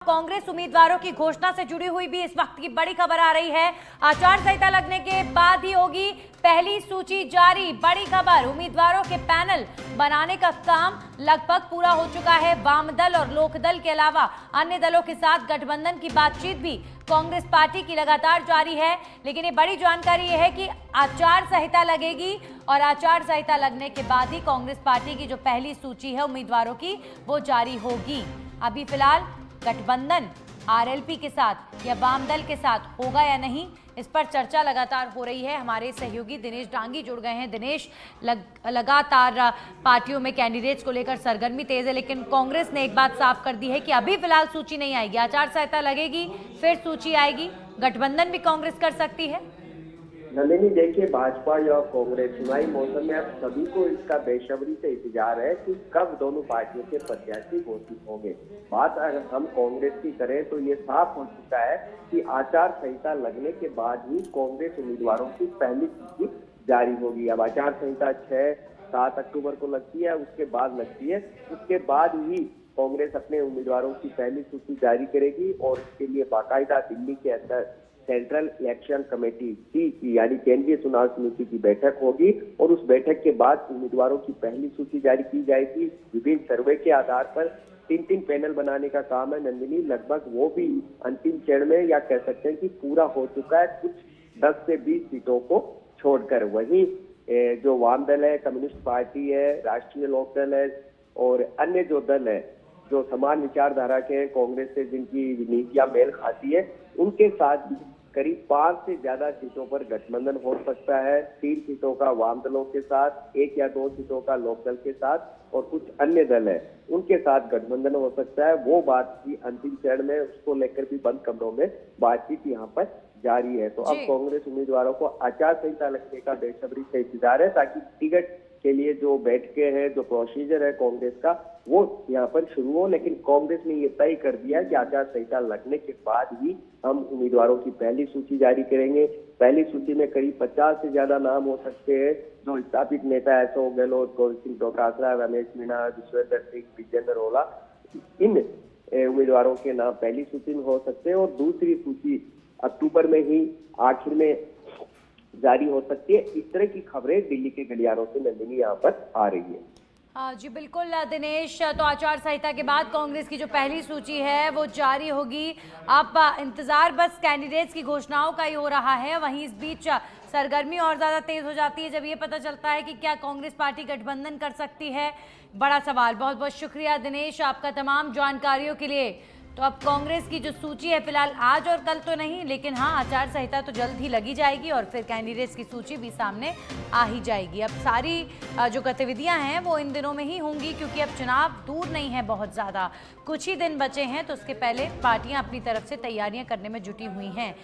कांग्रेस उम्मीदवारों की घोषणा से जुड़ी हुई भी इस वक्त की बड़ी खबर आ रही है। आचार संहिता लगने के बाद ही होगी पहली सूची जारी। बड़ी खबर, उम्मीदवारों के पैनल बनाने का काम लगभग पूरा हो चुका है। वाम दल और लोक दल के अलावा अन्य दलों के साथ गठबंधन की बातचीत भी कांग्रेस पार्टी की लगातार जारी है। लेकिन ये बड़ी जानकारी यह है कि आचार संहिता लगेगी और आचार संहिता लगने के बाद ही कांग्रेस पार्टी की जो पहली सूची है उम्मीदवारों की वो जारी होगी। अभी फिलहाल गठबंधन आरएलपी के साथ या वाम दल के साथ होगा या नहीं, इस पर चर्चा लगातार हो रही है। हमारे सहयोगी दिनेश डांगी जुड़ गए हैं। दिनेश, लगातार पार्टियों में कैंडिडेट्स को लेकर सरगर्मी तेज है, लेकिन कांग्रेस ने एक बात साफ कर दी है कि अभी फिलहाल सूची नहीं आएगी। आचार संहिता लगेगी फिर सूची आएगी। गठबंधन भी कांग्रेस कर सकती है। नलिनी, देखिए, भाजपा या कांग्रेस चुनावी मौसम में अब सभी को इसका बेसब्री से इंतजार है कि कब दोनों पार्टियों के प्रत्याशी घोषित होंगे। बात अगर हम कांग्रेस की करें तो ये साफ हो चुका है कि आचार संहिता लगने के बाद ही कांग्रेस उम्मीदवारों की पहली सूची जारी होगी। अब आचार संहिता 6-7 अक्टूबर को लगती है, उसके बाद लगती है। उसके बाद ही कांग्रेस अपने उम्मीदवारों की पहली सूची जारी करेगी और इसके लिए बाकायदा दिल्ली के अंदर सेंट्रल इलेक्शन कमेटी की यानी केंद्रीय चुनाव समिति की बैठक होगी और उस बैठक के बाद उम्मीदवारों की पहली सूची जारी की जाएगी। विभिन्न सर्वे के आधार पर 3-3 पैनल बनाने का काम है नंदिनी, लगभग वो भी अंतिम चरण में, या कह सकते हैं कि पूरा हो चुका है, कुछ 10 से 20 सीटों को छोड़कर। वहीं जो वाम दल है, कम्युनिस्ट पार्टी है, राष्ट्रीय लोक दल है और अन्य जो दल है जो समान विचारधारा के कांग्रेस से जिनकी नीतियां मेल खाती है, उनके साथ करीब 5 से ज्यादा सीटों पर गठबंधन हो सकता है। 3 सीटों का वाम दलों के साथ, 1 या 2 सीटों का लोक दल के साथ और कुछ अन्य दल है उनके साथ गठबंधन हो सकता है। वो बात की अंतिम चरण में, उसको लेकर भी बंद कमरों में बातचीत यहाँ पर जारी है। तो अब कांग्रेस उम्मीदवारों को आचार संहिता लगने का बेसब्री से इंतजार है ताकि टिकट के लिए जो बैठकें हैं, जो प्रोसीजर है कांग्रेस का, वो यहाँ पर शुरू हो। लेकिन कांग्रेस ने ये तय कर दिया कि आचार संहिता लगने के बाद ही हम उम्मीदवारों की पहली सूची जारी करेंगे। पहली सूची में करीब 50 से ज्यादा नाम हो सकते हैं। जो स्थापित नेता अशोक गहलोत, गोविंद सिंह डोटासरा, रमेश मीणा, विश्वेंद्र सिंह, विजेंद्र रोला, इन उम्मीदवारों के नाम पहली सूची में हो सकते हैं और दूसरी सूची अक्टूबर में ही आखिर में जारी हो सकती है। इस तरह की खबरें दिल्ली के गलियारों से नंदिनी यहाँ पर आ रही है। जी बिल्कुल दिनेश, तो आचार संहिता के बाद कांग्रेस की जो पहली सूची है वो जारी होगी। अब इंतजार बस कैंडिडेट्स की घोषणाओं का ही हो रहा है। वहीं इस बीच सरगर्मी और ज्यादा तेज हो जाती है जब ये पता चलता है कि क्या कांग्रेस पार्टी गठबंधन कर सकती है। बड़ा सवाल। बहुत बहुत शुक्रिया दिनेश आपका तमाम जानकारियों के लिए। तो अब कांग्रेस की जो सूची है फिलहाल आज और कल तो नहीं, लेकिन हाँ आचार संहिता तो जल्द ही लगी जाएगी और फिर कैंडिडेट्स की सूची भी सामने आ ही जाएगी। अब सारी जो गतिविधियां हैं वो इन दिनों में ही होंगी क्योंकि अब चुनाव दूर नहीं है बहुत ज़्यादा, कुछ ही दिन बचे हैं। तो उसके पहले पार्टियां अपनी तरफ से तैयारियां करने में जुटी हुई हैं।